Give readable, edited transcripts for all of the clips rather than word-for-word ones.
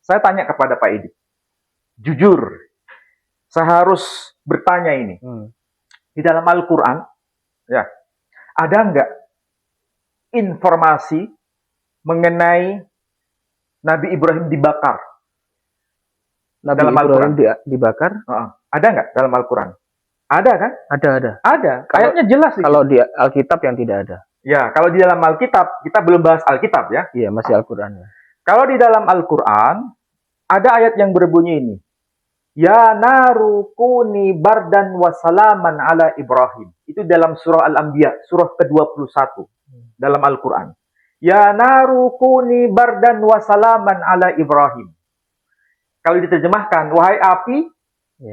Saya tanya kepada Pak Edi, jujur, saya harus bertanya ini. Di dalam Al-Quran, ya, ada nggak informasi mengenai Nabi Ibrahim dibakar? Nabi dalam Ibrahim dibakar? Ada nggak dalam Al-Quran? Ada kan? Ada. Ayatnya jelas. Kalau di Alkitab yang tidak ada. Ya, kalau di dalam Alkitab, kita belum bahas Alkitab ya. Iya, masih Al-Quran. Ya. Kalau di dalam Al-Quran, ada ayat yang berbunyi ini. Ya naru kuni bardan wasalaman ala Ibrahim. Itu dalam surah Al-Anbiya, surah ke-21 dalam Al-Quran. Ya naru kuni bardan wasalaman ala Ibrahim. Kalau diterjemahkan, wahai api,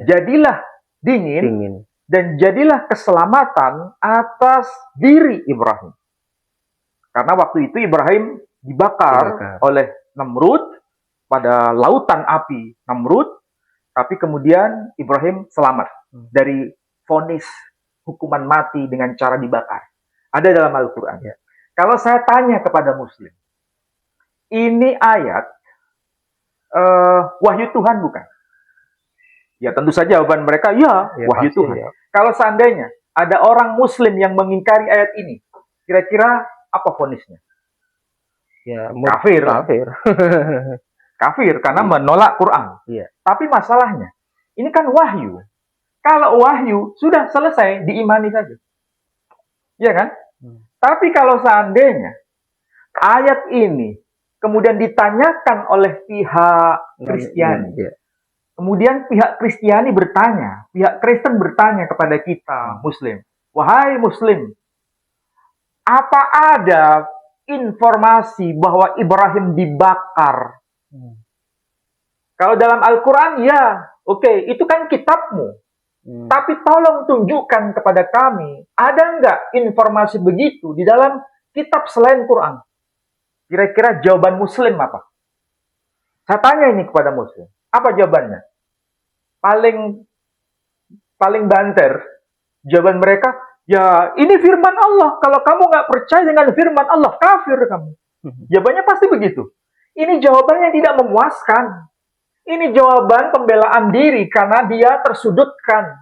jadilah dingin dan jadilah keselamatan atas diri Ibrahim. Karena waktu itu Ibrahim dibakar oleh Namrud pada lautan api Namrud. Tapi kemudian Ibrahim selamat dari vonis hukuman mati dengan cara dibakar. Ada dalam Al-Quran. Ya. Kalau saya tanya kepada Muslim, ini ayat wahyu Tuhan bukan? Ya tentu saja jawaban mereka, ya wahyu Tuhan. Ya. Kalau seandainya ada orang Muslim yang mengingkari ayat ini, kira-kira apa vonisnya? Ya, kafir. Kafir karena menolak Quran. Iya. Tapi masalahnya, ini kan wahyu. Kalau wahyu, sudah selesai, diimani saja. Iya kan? Tapi kalau seandainya ayat ini kemudian ditanyakan oleh pihak Kristiani, kemudian pihak Kristiani bertanya, pihak Kristen bertanya kepada kita, Muslim, wahai Muslim, apa ada informasi bahwa Ibrahim dibakar? Kalau dalam Al-Quran, ya, oke, itu kan kitabmu. Tapi tolong tunjukkan kepada kami, ada nggak informasi begitu di dalam kitab selain Quran? Kira-kira jawaban Muslim apa? Saya tanya ini kepada Muslim. Apa jawabannya? Paling banter. Jawaban mereka, ya ini firman Allah. Kalau kamu nggak percaya dengan firman Allah, kafir kamu. Jawabannya pasti begitu. Ini jawabannya tidak memuaskan. Ini jawaban pembelaan diri karena dia tersudutkan.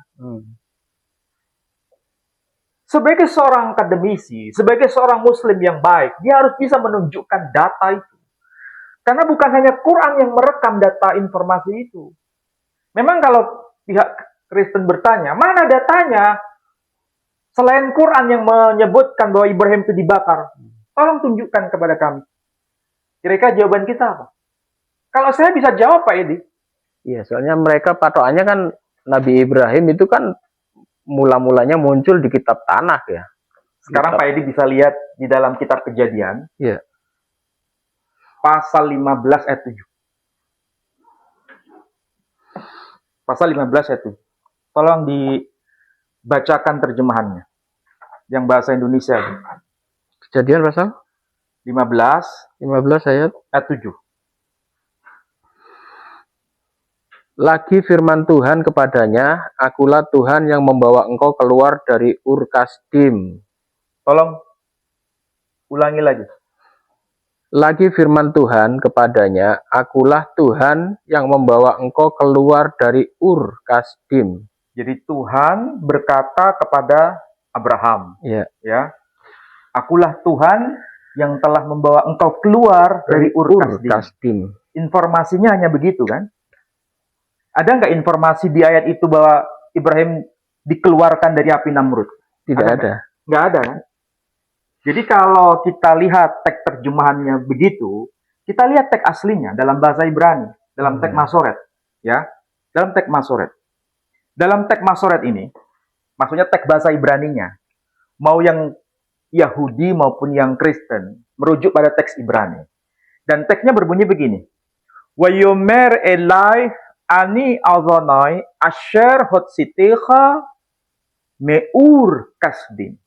Sebagai seorang akademisi, sebagai seorang Muslim yang baik, dia harus bisa menunjukkan data itu. Karena bukan hanya Quran yang merekam data informasi itu. Memang kalau pihak Kristen bertanya, mana datanya? Selain Quran yang menyebutkan bahwa Ibrahim itu dibakar, tolong tunjukkan kepada kami. Kira-kira jawaban kita apa? Kalau saya bisa jawab Pak Edi. Iya, soalnya mereka patokannya kan Nabi Ibrahim itu kan mula-mulanya muncul di kitab Tanakh ya. Sekarang Pak Edi bisa lihat di dalam kitab Kejadian. Iya. Pasal 15 ayat 7. Pasal 15 ayat 7. Tolong dibacakan terjemahannya. Yang bahasa Indonesia. Kejadian pasal 15 ayat 7. Lagi firman Tuhan kepadanya, akulah Tuhan yang membawa engkau keluar dari Ur Kasdim. Tolong ulangi lagi. Lagi firman Tuhan kepadanya, akulah Tuhan yang membawa engkau keluar dari Ur Kasdim. Jadi Tuhan berkata kepada Abraham, ya, akulah Tuhan yang telah membawa engkau keluar dari Ur Kasdim. Informasinya hanya begitu kan? Ada nggak informasi di ayat itu bahwa Ibrahim dikeluarkan dari api Namrud? Tidak ada. Nggak ada kan? Jadi kalau kita lihat teks terjemahannya begitu, kita lihat teks aslinya dalam bahasa Ibrani, dalam teks Masoret, ya, dalam teks Masoret. Dalam teks Masoret ini, maksudnya teks bahasa Ibraninya, mau yang Yahudi maupun yang Kristen, merujuk pada teks Ibrani. Dan teksnya berbunyi begini. Wayomer elai ani azonai asher hotsitecha meur kasdim.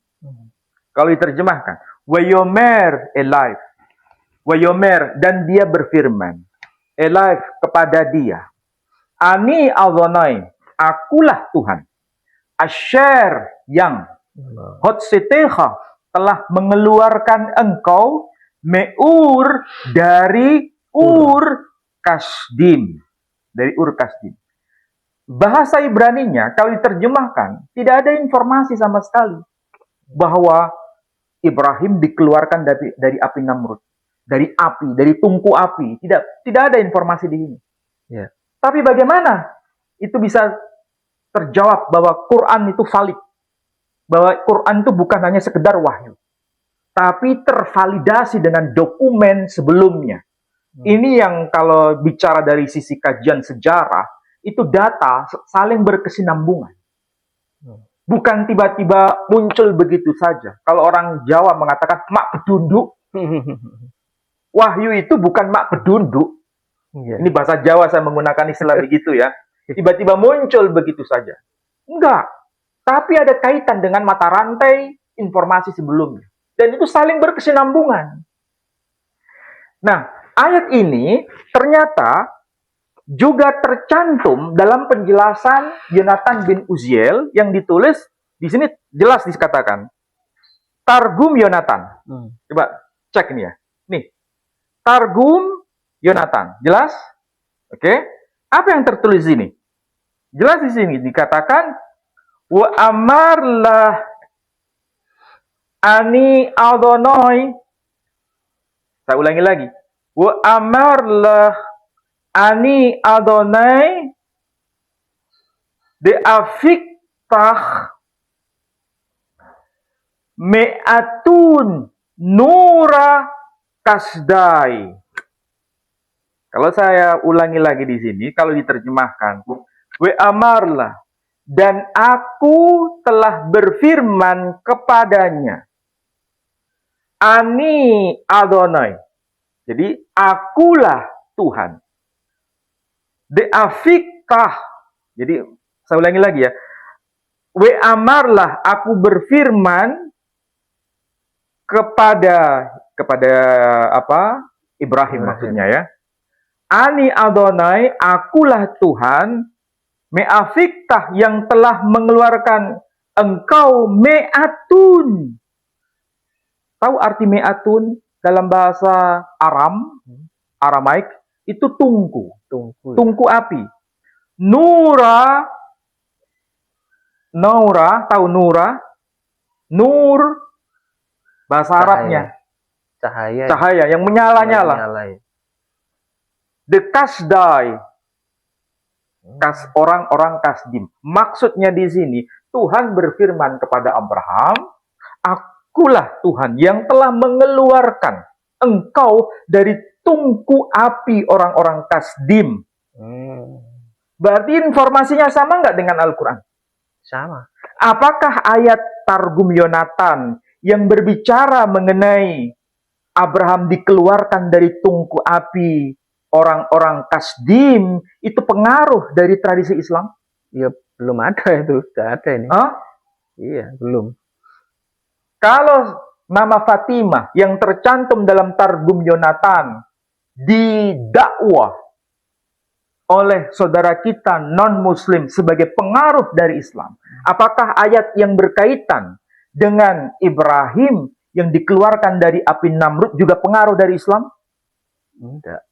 Kalau diterjemahkan, wayomer elai, wayomer, dan dia berfirman, elai kepada dia, ani azonai, akulah Tuhan, asher yang, hotsitecha telah mengeluarkan engkau meur dari Ur Kasdim. Dari Ur Kasdim. Bahasa Ibraninya kalau diterjemahkan tidak ada informasi sama sekali bahwa Ibrahim dikeluarkan dari api Namrud, dari api, dari tungku api. Tidak ada informasi di sini. Ya. Tapi bagaimana itu bisa terjawab bahwa Quran itu valid, bahwa Quran itu bukan hanya sekedar wahyu, tapi tervalidasi dengan dokumen sebelumnya. Ini yang kalau bicara dari sisi kajian sejarah, itu data saling berkesinambungan. Bukan tiba-tiba muncul begitu saja. Kalau orang Jawa mengatakan mak pedunduk, wahyu itu bukan mak pedunduk. Ini bahasa Jawa saya menggunakan istilah begitu ya. Tiba-tiba muncul begitu saja. Enggak. Tapi ada kaitan dengan mata rantai informasi sebelumnya. Dan itu saling berkesinambungan. Nah, ayat ini ternyata juga tercantum dalam penjelasan Yonatan bin Uziel yang ditulis di sini jelas dikatakan Targum Yonatan. Coba cek ini ya. Nih. Targum Yonatan. Jelas? Oke. Apa yang tertulis ini? Jelas di sini dikatakan wa amarlah ani adonai. Saya ulangi lagi. Wa amarlah ani Adonai de afiktah me'atun nura kasdai. Kalau saya ulangi lagi di sini, kalau diterjemahkan, wa amarlah, dan aku telah berfirman kepadanya, ani Adonai. Jadi, akulah Tuhan. De afiktah. Jadi saya ulangi lagi ya. We amarlah, aku berfirman kepada apa? Ibrahim maksudnya ya. Ani Adonai, akulah Tuhan. Me afiktah, yang telah mengeluarkan engkau me'atun. Tahu arti me'atun dalam bahasa Aramaik? Itu tungku api. Nura, tahu Nura? Nur, bahasa Arabnya. Cahaya yang menyala-nyala. The Kasdai, orang-orang Kasdim. Maksudnya di sini, Tuhan berfirman kepada Abraham, akulah Tuhan yang telah mengeluarkan engkau dari tungku api orang-orang Kasdim. Berarti informasinya sama nggak dengan Al-Quran? Sama. Apakah ayat Targum Yonatan yang berbicara mengenai Abraham dikeluarkan dari tungku api orang-orang Kasdim itu pengaruh dari tradisi Islam? Ya belum ada itu, tidak ada ini. Iya, belum. Kalau nama Fatimah yang tercantum dalam Targum Yonatan didakwa oleh saudara kita non-muslim sebagai pengaruh dari Islam, apakah ayat yang berkaitan dengan Ibrahim yang dikeluarkan dari api Namrud juga pengaruh dari Islam? Enggak.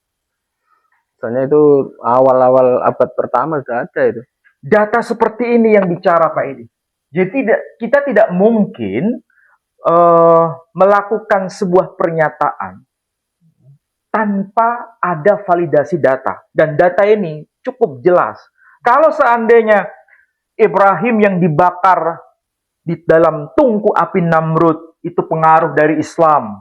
Soalnya itu awal-awal abad pertama sudah ada itu. Data seperti ini yang bicara Pak Edi. Jadi kita tidak mungkin melakukan sebuah pernyataan tanpa ada validasi data. Dan data ini cukup jelas. Kalau seandainya Ibrahim yang dibakar di dalam tungku api Namrud itu pengaruh dari Islam.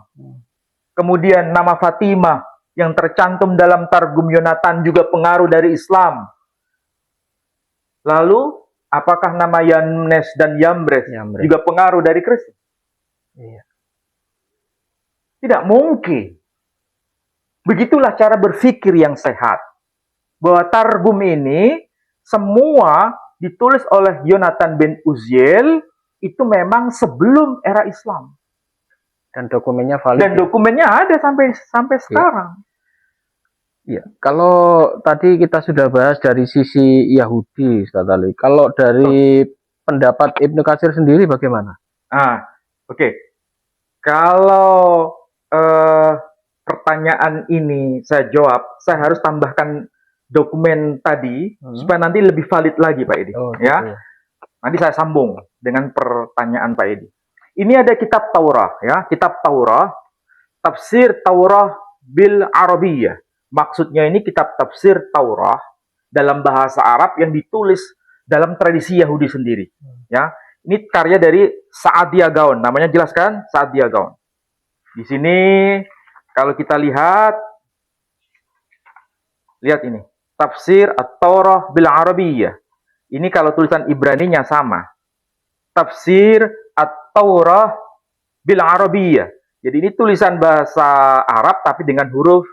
Kemudian nama Fatimah yang tercantum dalam Targum Yonatan juga pengaruh dari Islam. Lalu, apakah nama Yamnes dan Yambres juga pengaruh dari Kristen? Iya. Tidak mungkin. Begitulah cara berpikir yang sehat. Bahwa Targum ini semua ditulis oleh Yonatan bin Uziel itu memang sebelum era Islam. Dan dokumennya valid. Dan dokumennya ada sampai sekarang. Iya. Kalau tadi kita sudah bahas dari sisi Yahudi, Ustaz Ali. Kalau dari pendapat Ibnu Katsir sendiri bagaimana? Oke. Kalau pertanyaan ini saya jawab, saya harus tambahkan dokumen tadi supaya nanti lebih valid lagi Pak Edi. Oh, Ya, gitu. nanti saya sambung dengan pertanyaan Pak Edi. Ini ada kitab Taurah, ya, kitab Taurah, tafsir Taurah bil Arabiyah. Maksudnya ini kitab tafsir Taurah dalam bahasa Arab yang ditulis dalam tradisi Yahudi sendiri. Ya, ini karya dari Saadia Gaon. Namanya jelaskan Saadia Gaon. Di sini kalau kita lihat ini tafsir At-Taurah bil Arabiyah. Ini kalau tulisan Ibraninya sama. Tafsir At-Taurah bil Arabiyah. Jadi ini tulisan bahasa Arab tapi dengan huruf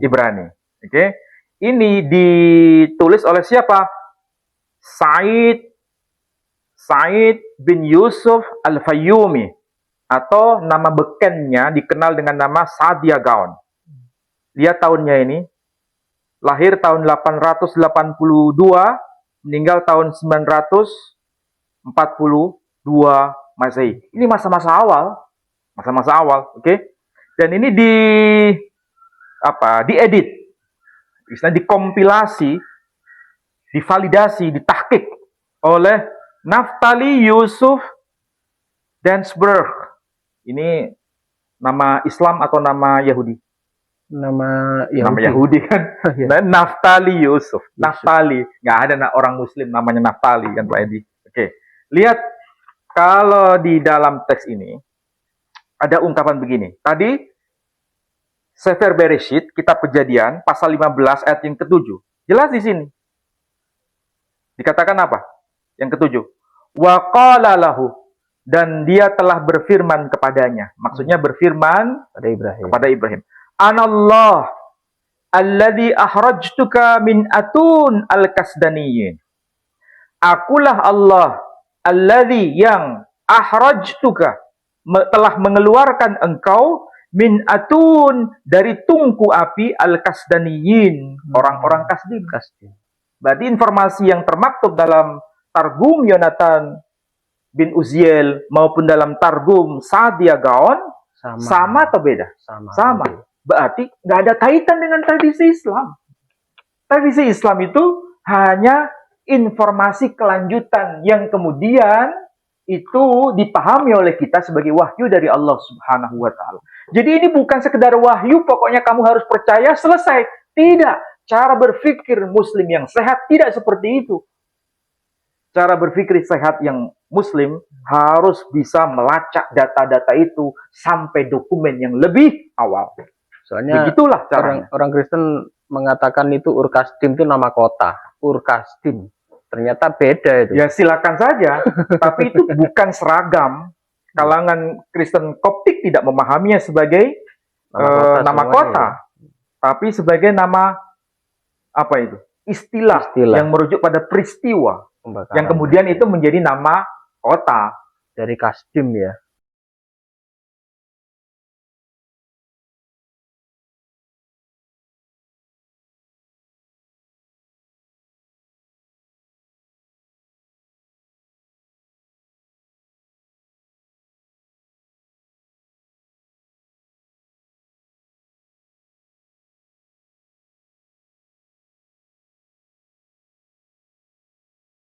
Ibrani. Oke. Ini ditulis oleh siapa? Said bin Yusuf Al-Fayyumi, atau nama bekennya dikenal dengan nama Saadia Gaon. Lihat tahunnya ini. Lahir tahun 882, meninggal tahun 942 Masehi. Ini masa-masa awal, oke? Dan ini diedit, istilahnya dikompilasi, divalidasi, ditahqiq oleh Naftali Yusuf Dansberg. Ini nama Islam atau nama Yahudi? Nama Yahudi kan. Naftali Yusuf. Naftali, nggak ada orang Muslim namanya Naftali kan Pak Edi. Oke, lihat kalau di dalam teks ini ada ungkapan begini. Tadi Sefer Bereshit, kitab Kejadian, pasal 15 ayat yang ke-7. Jelas di sini. Dikatakan apa? Yang ke-7. Wa qala lahu, dan dia telah berfirman kepadanya. Maksudnya berfirman kepada Ibrahim. Anallah alladzi akhrajtuka min atun al-kasdaniyin. Akulah Allah alladzi yang akhrajtuka, telah mengeluarkan engkau min atun, dari tungku api al-kasdaniyin, orang-orang Kasdim. Berarti informasi yang termaktub dalam Targum Yonatan bin Uziel maupun dalam Targum Saadia Gaon sama atau beda? Sama. Berarti nggak ada kaitan dengan tradisi Islam. Tradisi Islam itu hanya informasi kelanjutan yang kemudian itu dipahami oleh kita sebagai wahyu dari Allah Subhanahu wa Ta'ala. Jadi ini bukan sekedar wahyu, pokoknya kamu harus percaya, selesai. Tidak. Cara berpikir Muslim yang sehat tidak seperti itu. Cara berpikir sehat yang Muslim harus bisa melacak data-data itu sampai dokumen yang lebih awal. Soalnya begitulah caranya. Orang Kristen mengatakan itu Ur-Kasdim itu nama kota. Ur-Kasdim. Ternyata beda itu. Ya silakan saja. Tapi itu bukan seragam. Kalangan Kristen Koptik tidak memahaminya sebagai nama kota. Tapi sebagai nama apa itu? Istilah yang merujuk pada peristiwa. Yang kemudian itu menjadi nama kota. Dari Kasdim ya.